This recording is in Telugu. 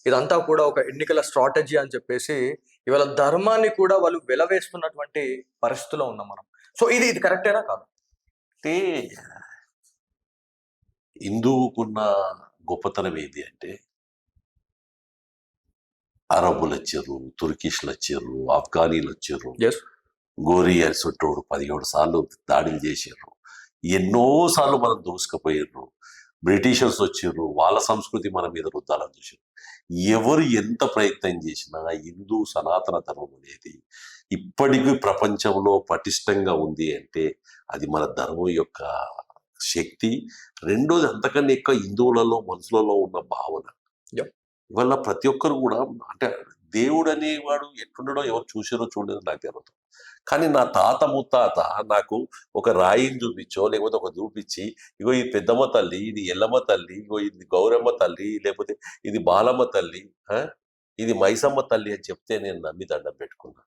ఇదంతా కూడా ఒక ఎన్నికల స్ట్రాటజీ అని చెప్పేసి ఇవాళ ధర్మాన్ని కూడా వాళ్ళు వెలవేస్తున్నటువంటి పరిస్థితిలో ఉన్నాం మనం. సో ఇది కరెక్టేనా కాదా? అంటే హిందువుకున్న గొప్పతనం ఏది అంటే అరబ్బులు వచ్చారు, తుర్కిష్లు వచ్చారు, ఆఫ్ఘనీలు వచ్చారు, యెస్. గోరియన్స్ ఉంటోడు 17 సార్లు దాడులు చేసారు. ఎన్నో సార్లు మనం దూసుకుపోయారు. బ్రిటిషర్స్ వచ్చారు, వాళ్ళ సంస్కృతి మన మీద రుద్దాలని చూసారు. ఎవరు ఎంత ప్రయత్నం చేసినా హిందూ సనాతన ధర్మం అనేది ఇప్పటికీ ప్రపంచంలో పటిష్టంగా ఉంది అంటే అది మన ధర్మం యొక్క శక్తి. రెండోది అంతకన్నా ఎక్కువ హిందువులలో మనసులలో ఉన్న భావన. Yep. ఇవల్ల ప్రతి ఒక్కరు కూడా అంటే దేవుడు అనేవాడు ఎట్లుండడో ఎవరు చూసారో చూడలేదో నాకు తెలియదు. కానీ నా తాత ముత్తాత నాకు ఒక రాయిని చూపించో లేకపోతే ఒక చూపించి ఇగో ఇది పెద్దమ్మ తల్లి, ఇది ఎల్లమ్మ తల్లి, ఇగో ఇది గౌరమ్మ తల్లి, లేకపోతే ఇది బాలమ్మ తల్లి, ఇది మైసమ్మ తల్లి అని చెప్తే నేను నమ్మి దండం పెట్టుకున్నా.